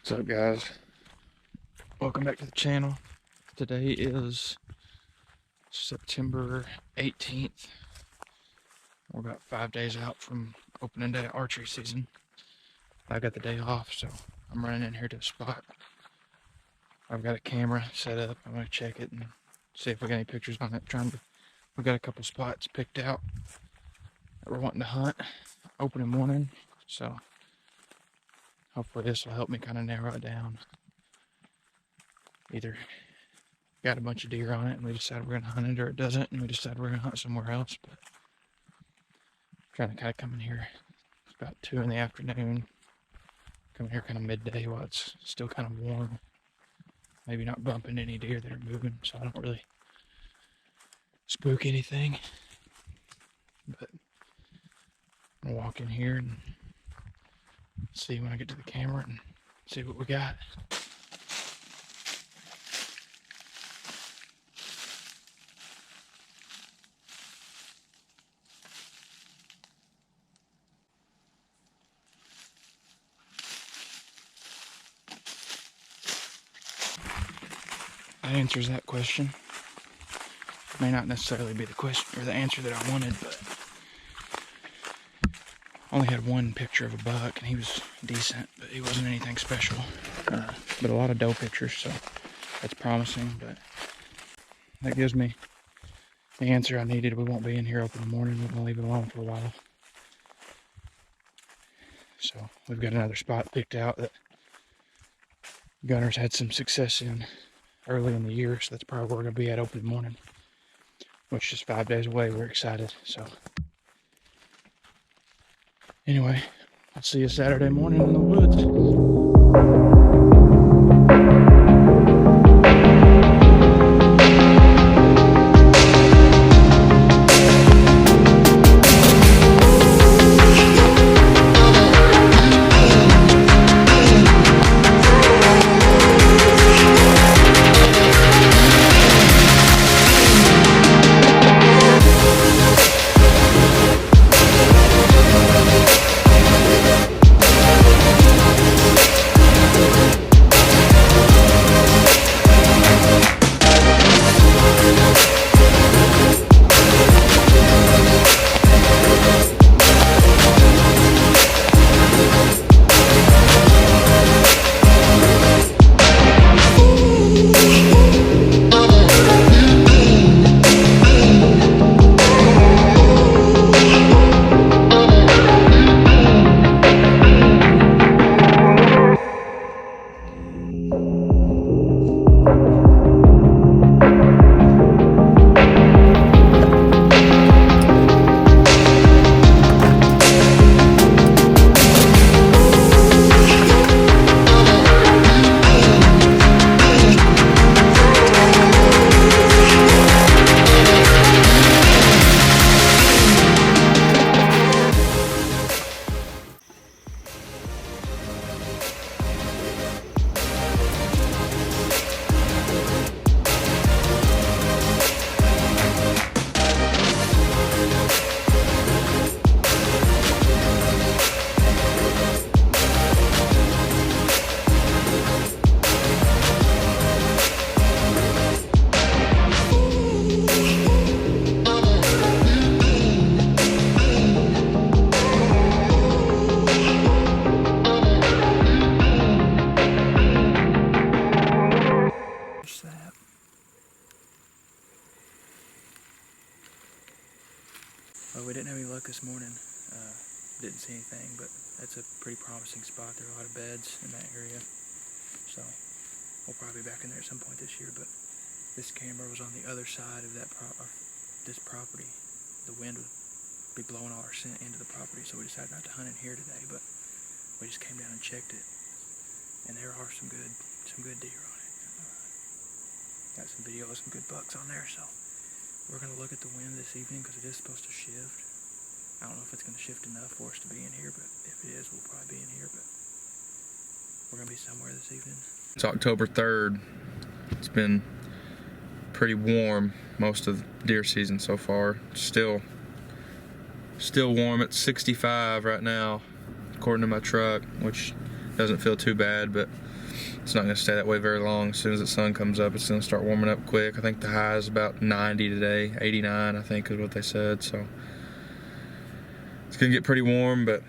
What's up, guys? Welcome back to the channel. Today is September 18th. We're about 5 days out from opening day of archery season. I got the day off, so I'm running in here to a spot. I've got a camera set up. I'm gonna check it and see if we got any pictures on it. We've got a couple spots picked out that we're wanting to hunt opening morning, so hopefully this will help me kind of narrow it down. Either got a bunch of deer on it and we decide we're gonna hunt it, or it doesn't and we decide we're gonna hunt somewhere else. But I'm trying to kind of come in here. It's about 2 in the afternoon. Come in here kind of midday while it's still kind of warm. Maybe not bumping any deer that are moving, so I don't really spook anything. But I'm gonna walk in here and see when I get to the camera and see what we got. That answers that question. May not necessarily be the question or the answer that I wanted, but I only had one picture of a buck and he was decent, but he wasn't anything special. But a lot of doe pictures, so that's promising. But that gives me the answer I needed. We won't be in here open in the morning. We're gonna leave it alone for a while. So we've got another spot picked out that Gunner's had some success in early in the year, so that's probably where we're gonna be at open morning, which is 5 days away. We're excited. So anyway, I'll see you Saturday morning in the woods. Well, we didn't have any luck this morning. Didn't see anything, but that's a pretty promising spot. There are a lot of beds in that area, so we'll probably be back in there at some point this year. But this camera was on the other side of this property. The wind would be blowing all our scent into the property, so we decided not to hunt in here today. But we just came down and checked it, and there are some good deer on it. Got some video of some good bucks on there, so we're going to look at the wind this evening because it is supposed to shift. I don't know if it's going to shift enough for us to be in here, but if it is, we'll probably be in here. But we're going to be somewhere this evening. It's October 3rd. It's been pretty warm most of deer season so far. Still warm. It's 65 right now, according to my truck, which doesn't feel too bad, but It's not going to stay that way very long. As soon as the sun comes up, it's going to start warming up quick. I think the high is about 90 today, 89 I think is what they said. So it's going to get pretty warm, but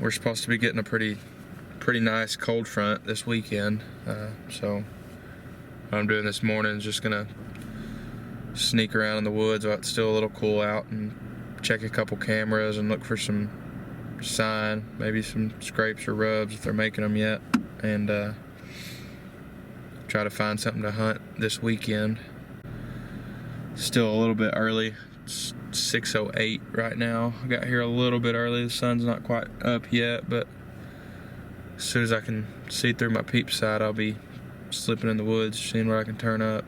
we're supposed to be getting a pretty nice cold front this weekend. So what I'm doing this morning is just going to sneak around in the woods while it's still a little cool out and check a couple cameras and look for some sign, maybe some scrapes or rubs if they're making them yet, and try to find something to hunt this weekend. Still a little bit early. It's 6:08 right now. I got here a little bit early. The sun's not quite up yet, but as soon as I can see through my peep sight, I'll be slipping in the woods, seeing where I can turn up.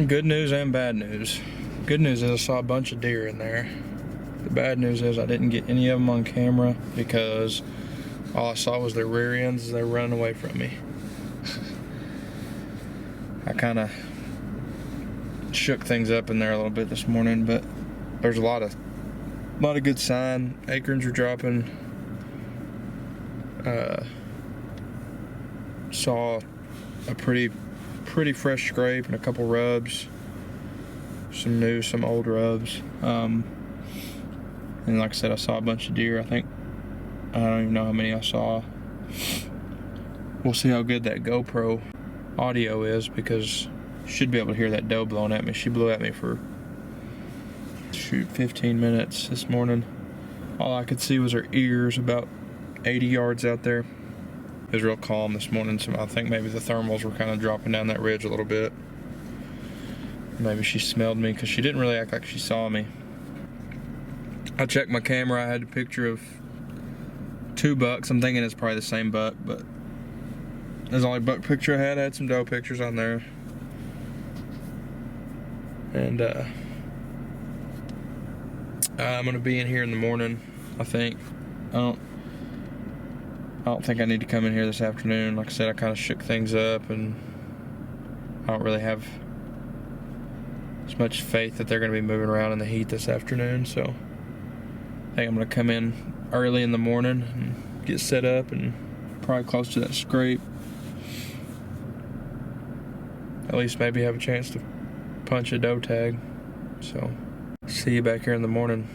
Good news and bad news. Good news is I saw a bunch of deer in there. The bad news is I didn't get any of them on camera because all I saw was their rear ends as they were running away from me. I kind of shook things up in there a little bit this morning, but there's a lot of good sign. Acorns are dropping. Saw a pretty fresh scrape and a couple rubs, some new, some old rubs, and like I said, I saw a bunch of deer. I don't even know how many I saw. We'll see how good that GoPro audio is, because you should be able to hear that doe blowing at me. She blew at me for 15 minutes this morning. All I could see was her ears about 80 yards out there. It was real calm this morning, so I think maybe the thermals were kind of dropping down that ridge a little bit. Maybe she smelled me, because she didn't really act like she saw me. I checked my camera. I had a picture of 2 bucks. I'm thinking it's probably the same buck, but that's the only buck picture I had. I had some doe pictures on there. And I'm going to be in here in the morning, I think. I don't think I need to come in here this afternoon. Like I said, I kind of shook things up, and I don't really have as much faith that they're going to be moving around in the heat this afternoon. So I think I'm going to come in early in the morning and get set up, and probably close to that scrape. At least maybe have a chance to punch a doe tag. So see you back here in the morning.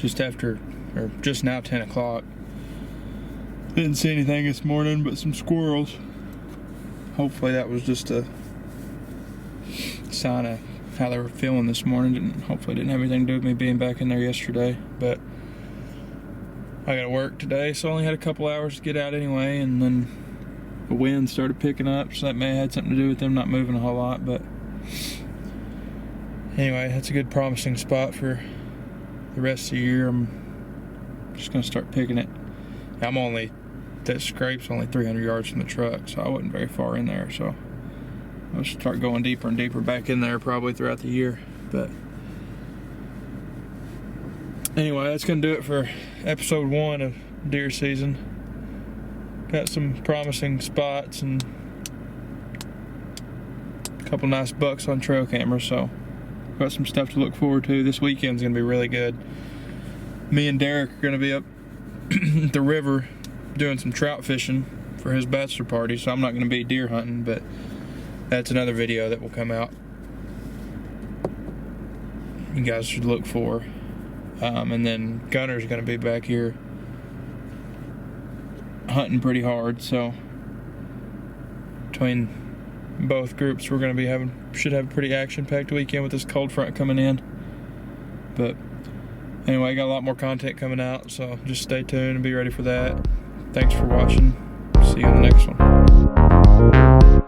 just now 10 o'clock. Didn't see anything this morning but some squirrels. Hopefully that was just a sign of how they were feeling this morning. Hopefully didn't have anything to do with me being back in there yesterday. But I got to work today, so I only had a couple hours to get out anyway, and then the wind started picking up, so that may have had something to do with them not moving a whole lot. But anyway, that's a good promising spot for the rest of the year. I'm just going to start picking it. That scrape's only 300 yards from the truck, so I wasn't very far in there, so I'll start going deeper and deeper back in there probably throughout the year. But anyway, that's going to do it for episode 1 of deer season. Got some promising spots and a couple nice bucks on trail camera, so got some stuff to look forward to. This weekend's going to be really good. Me and Derek are going to be up at the river doing some trout fishing for his bachelor party, so I'm not going to be deer hunting, but that's another video that will come out you guys should look for. And then Gunner's going to be back here hunting pretty hard, so between both groups we're going to be should have a pretty action-packed weekend with this cold front coming in. But anyway, I got a lot more content coming out, so just stay tuned and be ready for that. Thanks for watching. See you on the next one.